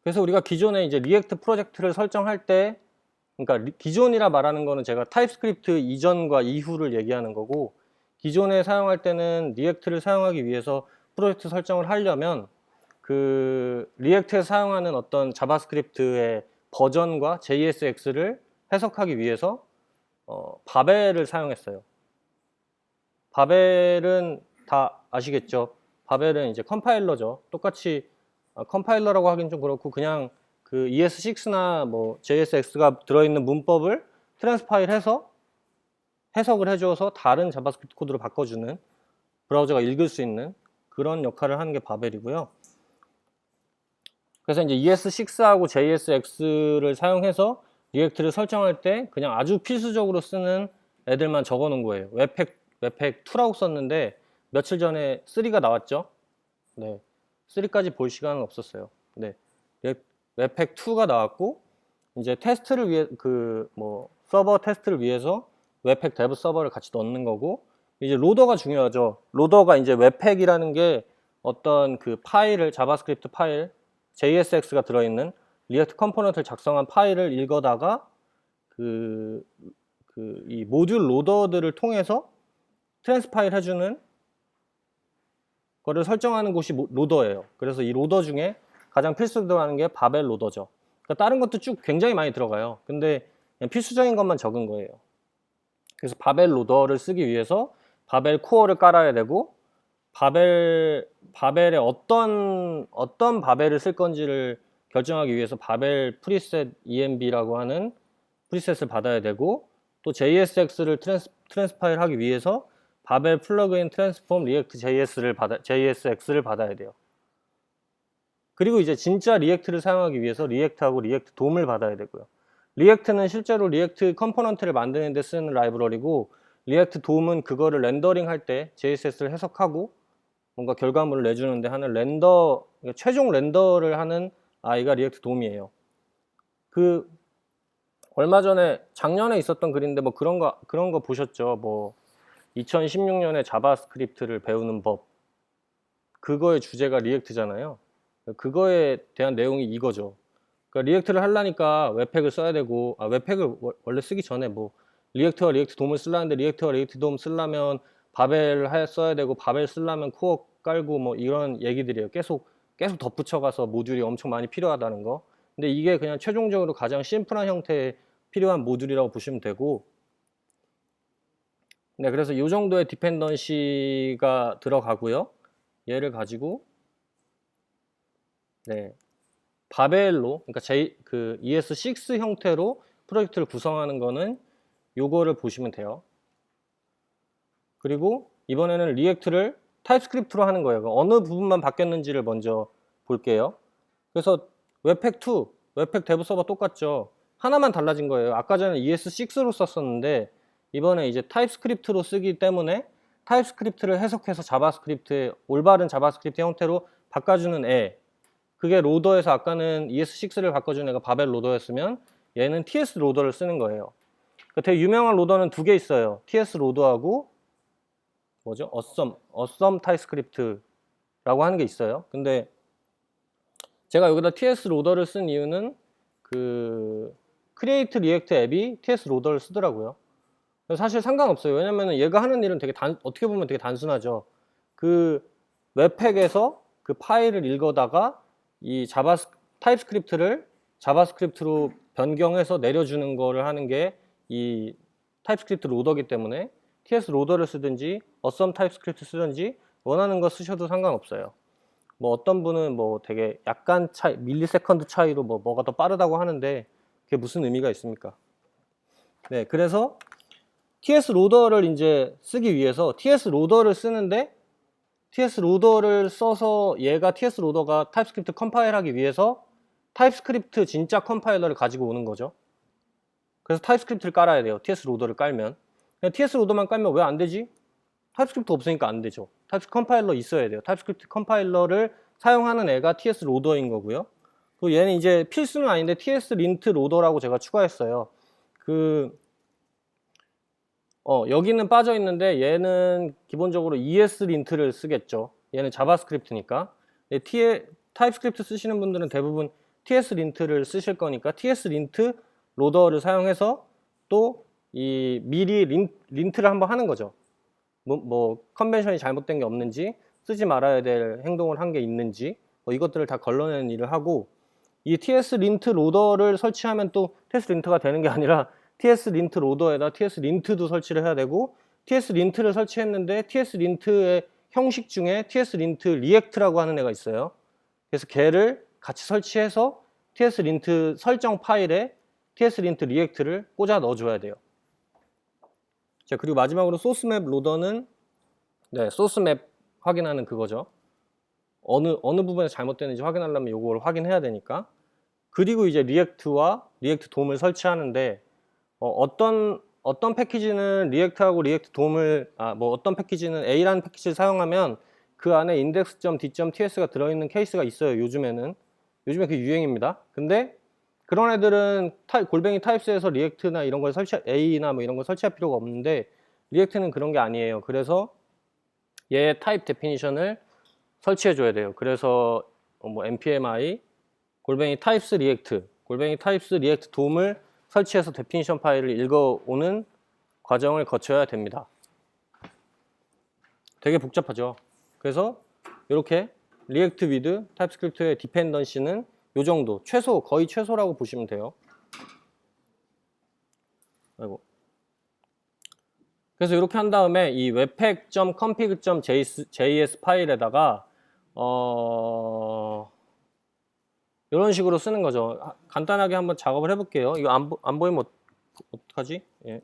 그래서 우리가 기존에 이제 리액트 프로젝트를 설정할 때, 그러니까 기존이라 말하는 거는 제가 타입스크립트 이전과 이후를 얘기하는 거고, 기존에 사용할 때는 리액트를 사용하기 위해서 프로젝트 설정을 하려면 그 리액트에 사용하는 어떤 자바스크립트의 버전과 JSX를 해석하기 위해서 바벨을 사용했어요. 바벨은 다 아시겠죠? 바벨은 이제 컴파일러죠. 똑같이 컴파일러라고 하긴 좀 그렇고 그냥 그 ES6나 뭐 JSX가 들어있는 문법을 트랜스파일 해서 해석을 해줘서 다른 자바스크립트 코드로 바꿔주는, 브라우저가 읽을 수 있는 그런 역할을 하는 게 바벨이고요. 그래서 이제 ES6하고 JSX를 사용해서 리액트를 설정할 때 그냥 아주 필수적으로 쓰는 애들만 적어 놓은 거예요. 웹팩2라고 썼는데 며칠 전에 3가 나왔죠. 네, 3까지 볼 시간은 없었어요. 네, 웹팩2가 나왔고 이제 테스트를 위해 서버 테스트를 위해서 웹팩 데브 서버를 같이 넣는 거고, 이제 로더가 중요하죠. 로더가 이제 웹팩이라는 게 어떤 그 파일을, 자바스크립트 파일 JSX가 들어있는 리액트 컴포넌트를 작성한 파일을 읽어다가 이 모듈 로더들을 통해서 트랜스파일 해주는 거를 설정하는 곳이 로더예요. 그래서 이 로더 중에 가장 필수로 들어가는 게 바벨 로더죠. 그러니까 다른 것도 쭉 굉장히 많이 들어가요. 근데 그냥 필수적인 것만 적은 거예요. 그래서 바벨 로더를 쓰기 위해서 바벨 코어를 깔아야 되고, 바벨에 어떤 바벨을 쓸 건지를 결정하기 위해서 바벨 프리셋 EMB라고 하는 프리셋을 받아야 되고, 또 JSX를 트랜스파일 하기 위해서 바벨 플러그인 트랜스폼 리액트 JSX를 받아야 돼요. 그리고 이제 진짜 리액트를 사용하기 위해서 리액트하고 리액트 돔을 받아야 되고요. 리액트는 실제로 리액트 컴포넌트를 만드는 데 쓰는 라이브러리고, 리액트 돔은 그거를 렌더링 할 때 JSX를 해석하고 뭔가 결과물을 내주는데 하는 최종 렌더를 하는 아이가 리액트 돔이에요. 그 얼마 전에 작년에 있었던 글인데 뭐 그런 거 보셨죠? 뭐 2016년에 자바스크립트를 배우는 법, 그거의 주제가 리액트잖아요. 그거에 대한 내용이 이거죠. 그러니까 리액트를 하려니까 웹팩을 써야 되고, 웹팩을 원래 쓰기 전에 뭐 리액트와 리액트 돔을 쓰려는데 리액트와 리액트 돔 쓰려면 바벨을 써야 되고, 바벨 쓰려면 코어 깔고 뭐 이런 얘기들이에요. 계속 덧붙여가서 모듈이 엄청 많이 필요하다는 거. 근데 이게 그냥 최종적으로 가장 심플한 형태의 필요한 모듈이라고 보시면 되고, 네, 그래서 이 정도의 디펜던시가 들어가고요. 얘를 가지고 네, 바벨로, 그러니까 ES6 형태로 프로젝트를 구성하는 거는 요거를 보시면 돼요. 그리고 이번에는 리액트를 타입스크립트로 하는 거예요. 어느 부분만 바뀌었는지를 먼저 볼게요. 그래서 웹팩2, 웹팩 데브 서버 똑같죠. 하나만 달라진 거예요. 아까 전에 ES6로 썼었는데 이번에 이제 타입스크립트로 쓰기 때문에 타입스크립트를 해석해서 자바스크립트의 올바른 자바스크립트 형태로 바꿔주는 애, 그게 로더에서 아까는 ES6를 바꿔준 애가 바벨 로더였으면 얘는 TS 로더를 쓰는 거예요. 그러니까 되게 유명한 로더는 두 개 있어요. TS 로더하고 뭐죠? 어썸 타입스크립트라고 하는 게 있어요. 근데 제가 여기다 TS 로더를 쓴 이유는 그 크리에이트 리액트 앱이 TS 로더를 쓰더라고요. 사실 상관없어요. 왜냐면 얘가 하는 일은 어떻게 보면 되게 단순하죠. 그 웹팩에서 그 파일을 읽어다가 이 타입스크립트를 자바스크립트로 변경해서 내려주는 거를 하는 게 이 타입스크립트 로더기 때문에 TS 로더를 쓰든지 어썸 타입스크립트 쓰든지 원하는 거 쓰셔도 상관없어요. 뭐 어떤 분은 뭐 되게 약간 차이, 밀리세컨드 차이로 뭐가 더 빠르다고 하는데 그게 무슨 의미가 있습니까? 네, 그래서 TS 로더를 이제 쓰기 위해서 TS 로더를 쓰는데, TS 로더를 써서 얘가 TS 로더가 타입스크립트 컴파일하기 위해서 타입스크립트 진짜 컴파일러를 가지고 오는 거죠. 그래서 타입스크립트를 깔아야 돼요. TS 로더를 깔면. 그냥 TS 로더만 깔면 왜 안 되지? 타입스크립트 없으니까 안 되죠. 타입스크립트 컴파일러 있어야 돼요. 타입스크립트 컴파일러를 사용하는 애가 TS 로더인 거고요. 또 얘는 이제 필수는 아닌데 TS 린트 로더라고 제가 추가했어요. 여기는 빠져 있는데 얘는 기본적으로 ES 린트를 쓰겠죠. 얘는 자바스크립트니까. 타입스크립트 쓰시는 분들은 대부분 tsLint를 쓰실 거니까 tsLint 로더를 사용해서 또 이 미리 린트를 한번 하는 거죠. 뭐 컨벤션이 잘못된 게 없는지, 쓰지 말아야 될 행동을 한 게 있는지, 뭐 이것들을 다 걸러내는 일을 하고, 이 tsLint 로더를 설치하면 또 tsLint가 되는 게 아니라 tsLint 로더에다 tsLint도 설치를 해야 되고, tsLint를 설치했는데 tsLint의 형식 중에 tsLint React라고 하는 애가 있어요. 그래서 걔를 같이 설치해서 tsLint 설정 파일에 tsLint React를 꽂아 넣어줘야 돼요. 자, 그리고 마지막으로 소스맵 로더는 소스맵 확인하는 그거죠. 어느 부분에 잘못되는지 확인하려면 이걸 확인해야 되니까. 그리고 이제 리액트와 리액트 돔을 설치하는데 어떤 패키지는 리액트하고 리액트 돔을 어떤 패키지는 A라는 패키지를 사용하면 그 안에 index.d.ts가 들어있는 케이스가 있어요. 요즘에 그게 유행입니다. 근데 그런 애들은 골뱅이 타입스에서 리액트나 이런 걸 A나 뭐 이런 걸 설치할 필요가 없는데, 리액트는 그런 게 아니에요. 그래서 얘의 타입 데피니션을 설치해 줘야 돼요. 그래서 뭐 npmi 골뱅이 타입스 리액트 돔을 설치해서 데피니션 파일을 읽어오는 과정을 거쳐야 됩니다. 되게 복잡하죠. 그래서 이렇게 리액트 위드 타입스크립트의 디펜던시는 요 정도, 거의 최소라고 보시면 돼요. 아이고. 그래서 이렇게 한 다음에 이 webpack.config.js 파일에다가 이런 식으로 쓰는 거죠. 간단하게 한번 작업을 해볼게요. 이거 안 보이면 어떡하지? 예.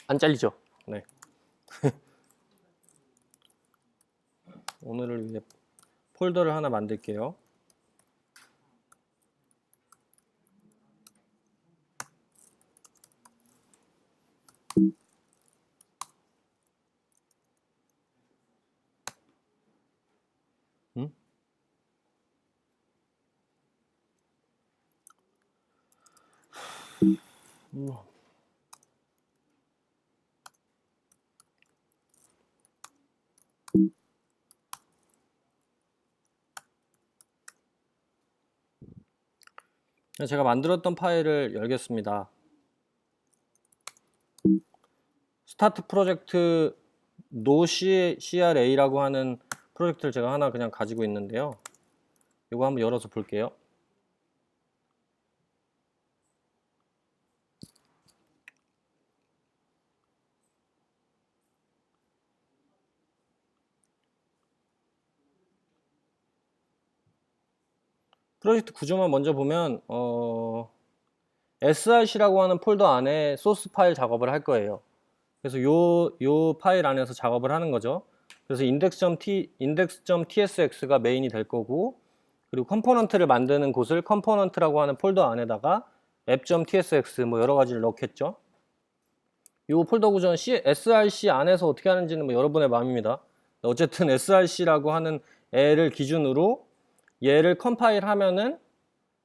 안 잘리죠? 네. 오늘을 위해 폴더를 하나 만들게요. 제가 만들었던 파일을 열겠습니다. 스타트 프로젝트 NoCRA라고 하는 프로젝트를 제가 하나 그냥 가지고 있는데요. 이거 한번 열어서 볼게요. 프로젝트 구조만 먼저 보면 src라고 하는 폴더 안에 소스 파일 작업을 할 거예요. 그래서 요 파일 안에서 작업을 하는 거죠. 그래서 index.tsx가 메인이 될 거고, 그리고 컴포넌트를 만드는 곳을 컴포넌트라고 하는 폴더 안에다가 app.tsx 뭐 여러 가지를 넣겠죠. 요 폴더 구조는 src 안에서 어떻게 하는지는 뭐 여러분의 마음입니다. 어쨌든 src라고 하는 애를 기준으로 얘를 컴파일 하면은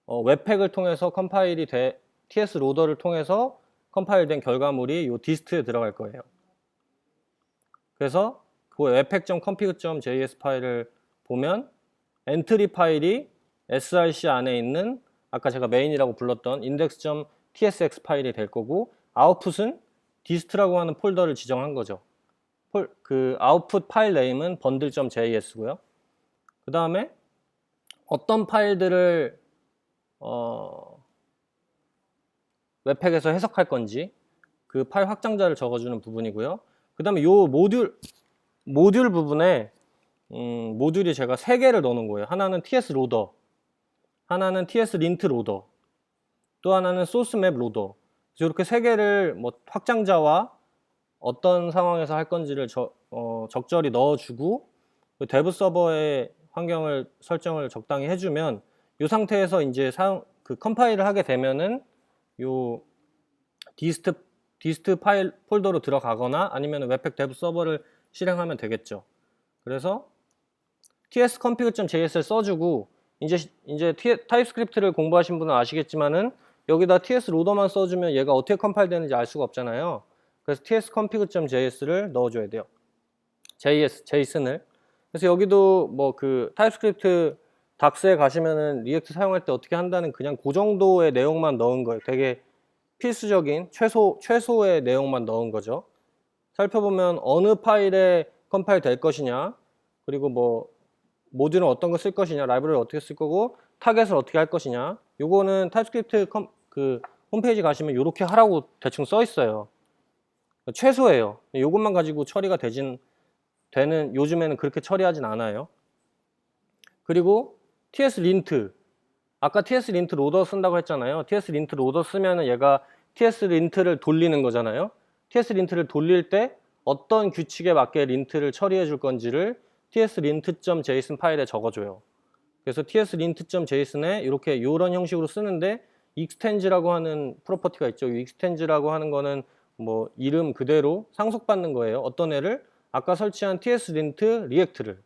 웹팩을 통해서 컴파일이 TS 로더를 통해서 컴파일된 결과물이 요 디스트에 들어갈 거예요. 그래서 그 webpack.config.js 파일을 보면 엔트리 파일이 src 안에 있는 아까 제가 메인이라고 불렀던 index.tsx 파일이 될 거고, 아웃풋은 디스트라고 하는 폴더를 지정한 거죠. 그 아웃풋 파일 네임은 bundle.js고요. 그 다음에 어떤 파일들을 웹팩에서 해석할 건지 그 파일 확장자를 적어주는 부분이고요. 그 다음에 요 모듈 부분에 모듈이 제가 3개를 넣어놓은 거예요. 하나는 TS 로더, 하나는 TS 린트 로더, 또 하나는 소스맵 로더. 이렇게 3개를 뭐 확장자와 어떤 상황에서 할 건지를 적절히 넣어주고, 데브 서버의 환경을 설정을 적당히 해주면 이 상태에서 이제 그 컴파일을 하게 되면은 요 디스트 파일 폴더로 들어가거나 아니면 웹팩 데브 서버를 실행하면 되겠죠. 그래서 tsconfig.js를 써주고, 이제 타입스크립트를 공부하신 분은 아시겠지만은 여기다 ts 로더만 써주면 얘가 어떻게 컴파일 되는지 알 수가 없잖아요. 그래서 tsconfig.js를 넣어줘야 돼요. 제이슨을. 그래서 여기도 뭐 그 타입스크립트 닥스에 가시면은 리액트 사용할 때 어떻게 한다는 그냥 그 정도의 내용만 넣은 거예요. 되게 필수적인 최소의 내용만 넣은 거죠. 살펴보면 어느 파일에 컴파일 될 것이냐, 그리고 뭐 모듈은 어떤 거 쓸 것이냐, 라이브러리를 어떻게 쓸 거고, 타겟을 어떻게 할 것이냐. 요거는 타입스크립트 그 홈페이지 가시면 이렇게 하라고 대충 써 있어요. 최소예요. 요것만 가지고 처리가 되는 요즘에는 그렇게 처리하진 않아요. 그리고 tsLint, 아까 tsLint 로더 쓴다고 했잖아요. tsLint 로더 쓰면은 얘가 tsLint를 돌리는 거잖아요. tsLint를 돌릴 때 어떤 규칙에 맞게 린트를 처리해 줄 건지를 tslint.json 파일에 적어줘요. 그래서 tslint.json에 이렇게 이런 형식으로 쓰는데 extens라고 하는 프로퍼티가 있죠. 이 extens라고 하는 거는 뭐 이름 그대로 상속받는 거예요. 어떤 애를? 아까 설치한 tslint react를.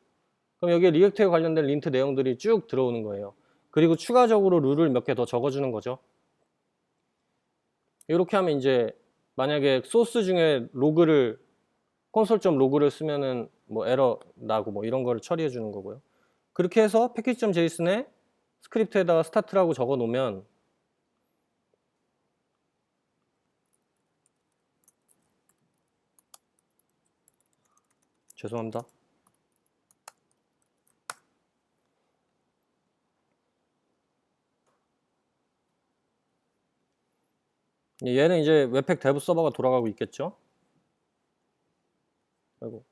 그럼 여기에 리액트에 관련된 린트 내용들이 쭉 들어오는 거예요. 그리고 추가적으로 룰을 몇 개 더 적어주는 거죠. 이렇게 하면 이제 만약에 소스 중에 로그를 콘솔.로그를 쓰면은 뭐 에러 나고 뭐 이런 거를 처리해 주는 거고요. 그렇게 해서 패키지.json에 스크립트에다가 스타트라고 적어 놓으면 죄송합니다. 얘는 이제 웹팩 데브 서버가 돌아가고 있겠죠. 아이고.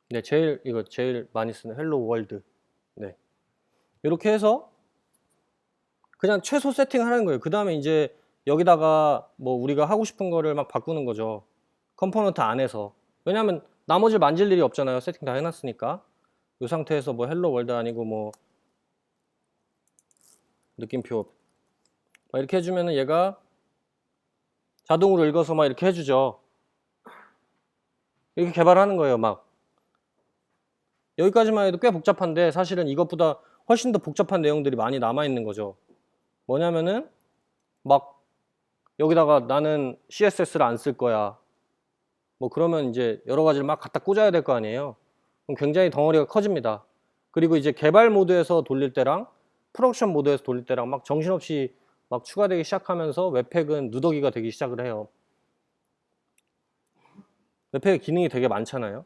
네, 이거 제일 많이 쓰는 헬로 월드. 네. 이렇게 해서 그냥 최소 세팅하는 거예요. 그 다음에 이제 여기다가 뭐 우리가 하고 싶은 거를 막 바꾸는 거죠. 컴포넌트 안에서. 왜냐면 나머지를 만질 일이 없잖아요. 세팅 다 해놨으니까. 이 상태에서 뭐 헬로 월드 아니고 뭐 느낌표 막 이렇게 해주면은 얘가 자동으로 읽어서 막 이렇게 해주죠. 이렇게 개발하는 거예요. 막 여기까지만 해도 꽤 복잡한데 사실은 이것보다 훨씬 더 복잡한 내용들이 많이 남아있는 거죠. 뭐냐면은 막 여기다가 나는 CSS를 안 쓸 거야. 뭐 그러면 이제 여러 가지를 막 갖다 꽂아야 될 거 아니에요. 그럼 굉장히 덩어리가 커집니다. 그리고 이제 개발 모드에서 돌릴 때랑 프로덕션 모드에서 돌릴 때랑 막 정신없이 막 추가되기 시작하면서 웹팩은 누더기가 되기 시작을 해요. 웹팩에 기능이 되게 많잖아요.